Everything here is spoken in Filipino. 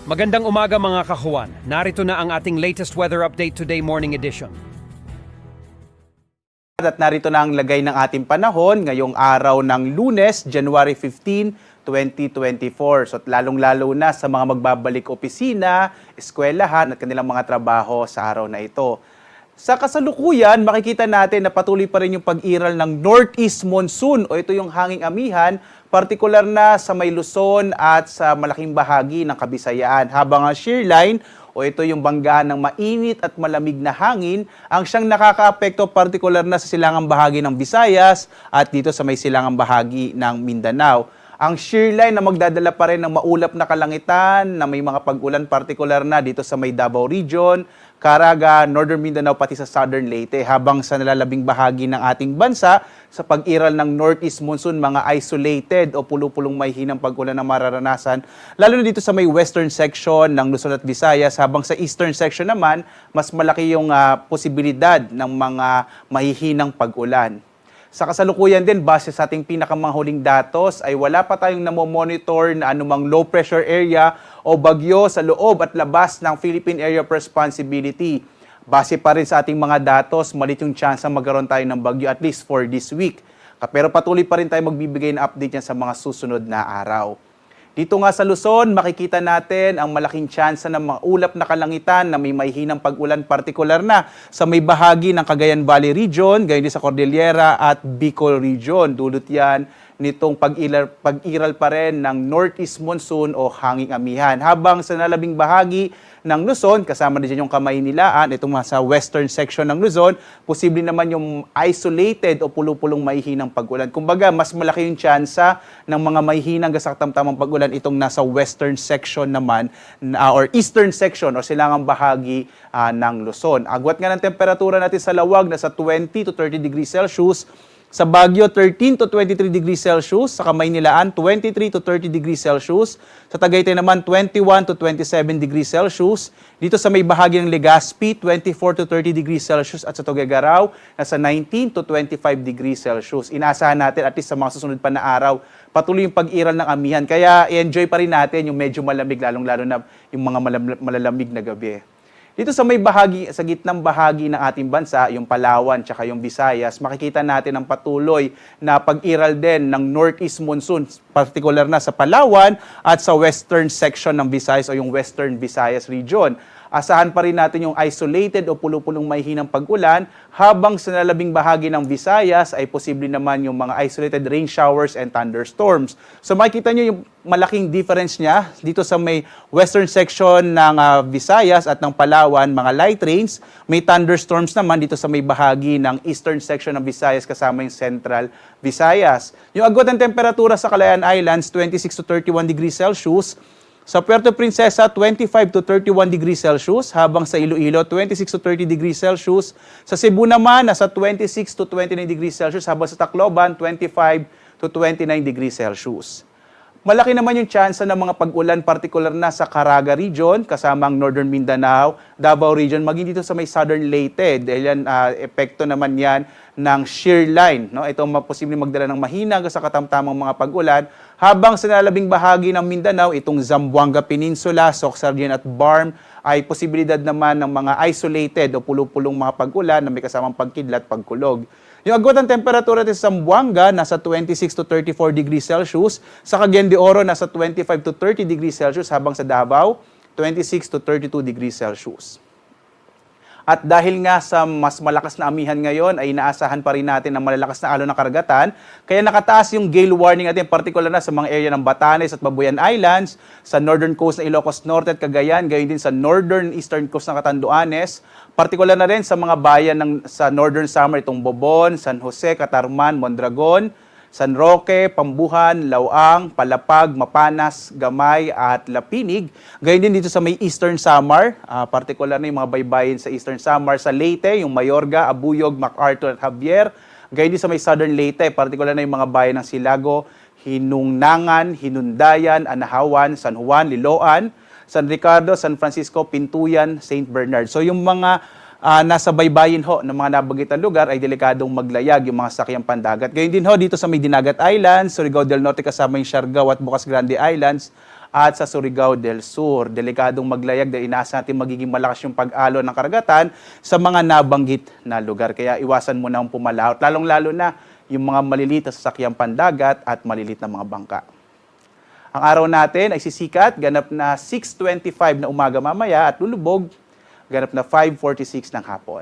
Magandang umaga mga kahuan. Narito na ang ating latest weather update today morning edition. At narito na ang lagay ng ating panahon ngayong araw ng Lunes, January 15, 2024. So lalong-lalo na sa mga magbabalik opisina, eskwelahan at kanilang mga trabaho sa araw na ito. Sa kasalukuyan, makikita natin na patuloy pa rin yung pag-iral ng Northeast Monsoon o ito yung hanging amihan, partikular na sa may Luzon at sa malaking bahagi ng Kabisayaan. Habang ang shear line o ito yung banggaan ng mainit at malamig na hangin ang siyang nakakaapekto partikular na sa silangang bahagi ng Visayas at dito sa may silangang bahagi ng Mindanao. Ang shear line na magdadala pa rin ng maulap na kalangitan na may mga pag-ulan partikular na dito sa may Davao Region, Caraga, Northern Mindanao pati sa Southern Leyte, habang sa nalalabing bahagi ng ating bansa sa pag-iral ng Northeast Monsoon, mga isolated o pulupulong may hinang pag-ulan na mararanasan, lalo na dito sa may western section ng Luzon at Visayas, habang sa eastern section naman, mas malaki yung posibilidad ng mga mahihinang pag-ulan. Sa kasalukuyan din, base sa ating pinakamahuling datos, ay wala pa tayong namomonitor na anumang low pressure area o bagyo sa loob at labas ng Philippine Area of Responsibility. Base pa rin sa ating mga datos, malit yung chance na magkaroon tayo ng bagyo at least for this week. Pero patuloy pa rin tayo magbibigay ng update yan sa mga susunod na araw. Dito nga sa Luzon, makikita natin ang malaking tsansa ng maulap na kalangitan na may mahihinang pag-ulan partikular na sa may bahagi ng Cagayan Valley Region, gayon din sa Cordillera at Bicol Region. Dulot yan nitong pag-iral pa rin ng Northeast Monsoon o hanging amihan. Habang sa nalabing bahagi ng Luzon, kasama din dyan yung Kamaynilaan, itong sa western section ng Luzon, posible naman yung isolated o pulupulong mahihinang pag-ulan. Kumbaga, mas malaki yung tsansa ng mga mahihinang gasaktamtamang pag-ulan itong nasa western section naman or eastern section o silangang bahagi ng Luzon. Agwat nga ng temperatura natin sa Lawag, nasa 20 to 30 degrees Celsius. Sa Baguio, 13 to 23 degrees Celsius. Sa Kamaynilaan, 23 to 30 degrees Celsius. Sa Tagaytay naman, 21 to 27 degrees Celsius. Dito sa may bahagi ng Legazpi, 24 to 30 degrees Celsius. At sa Tuguegarao, nasa 19 to 25 degrees Celsius. Inaasahan natin at least sa mga susunod pa na araw, patuloy yung pag-iral ng amihan. Kaya i-enjoy pa rin natin yung medyo malamig, lalong-lalo na yung mga malalamig na gabi. Dito sa may bahagi, sa gitnang bahagi ng ating bansa, yung Palawan tsaka yung Visayas, makikita natin ang patuloy na pag-iral din ng Northeast Monsoon, particular na sa Palawan at sa western section ng Visayas o yung Western Visayas region. Asahan pa rin natin yung isolated o pulupulong mahihinang pag-ulan, habang sa nalabing bahagi ng Visayas ay posible naman yung mga isolated rain showers and thunderstorms. So makikita nyo yung malaking difference niya dito sa may western section ng Visayas at ng Palawan, mga light rains. May thunderstorms naman dito sa may bahagi ng eastern section ng Visayas kasama yung central Visayas. Yung agwat ng temperatura sa Calayan Islands, 26 to 31 degrees Celsius. Sa Puerto Princesa, 25 to 31 degrees Celsius, habang sa Iloilo, 26 to 30 degrees Celsius. Sa Cebu naman, nasa 26 to 29 degrees Celsius, habang sa Tacloban, 25 to 29 degrees Celsius. Malaki naman yung tsansa ng mga pag-ulan, partikular na sa Caraga Region, kasama ang Northern Mindanao, Davao Region, maging dito sa may Southern Leyte. Dahil yan, epekto naman yan ng shear line. No? Ito posibleng magdala ng mahina sa katamtamang mga pag-ulan. Habang sa nalabing bahagi ng Mindanao, itong Zamboanga Peninsula, Soxargen at Barm, ay posibilidad naman ng mga isolated o pulupulong mga pag-ulan na may kasamang pagkidlat, pagkulog. Yung agwat ng temperatura sa Zamboanga, nasa 26 to 34 degrees Celsius. Sa Cagayan de Oro, nasa 25 to 30 degrees Celsius. Habang sa Davao, 26 to 32 degrees Celsius. At dahil nga sa mas malakas na amihan ngayon, ay inaasahan pa rin natin ang malalakas na alon ng karagatan. Kaya nakataas yung gale warning natin, particular na sa mga area ng Batanes at Babuyan Islands, sa northern coast ng Ilocos Norte at Cagayan, gayon din sa northern eastern coast ng Catanduanes, particular na rin sa mga bayan sa northern Samar, itong Bobon, San Jose, Catarman, Mondragon, San Roque, Pambuhan, Lauang, Palapag, Mapanas, Gamay at Lapinig. Gayon din dito sa may Eastern Samar, particular na yung mga baybayin sa Eastern Samar, sa Leyte, yung Mayorga, Abuyog, MacArthur at Javier. Gayon din sa may Southern Leyte, particular na yung mga bayan ng Silago, Hinungnangan, Hinundayan, Anahawan, San Juan, Liloan, San Ricardo, San Francisco, Pintuyan, St. Bernard. So yung mga nasa baybayin ho ng mga nabanggitang lugar ay delikadong maglayag yung mga sakyang pandagat. Gayun din ho dito sa may Dinagat Islands, Surigao del Norte kasama yung Siargao at Bocas Grande Islands at sa Surigao del Sur. Delikadong maglayag dahil inaasa natin magiging malakas yung pag-alon ng karagatan sa mga nabanggit na lugar. Kaya iwasan mo na ang pumalahot, lalong-lalo na yung mga maliliit na sasakyang pandagat at maliliit na mga bangka. Ang araw natin ay sisikat, ganap na 6:25 na umaga mamaya at lulubog, ganap na 5:46 ng hapon.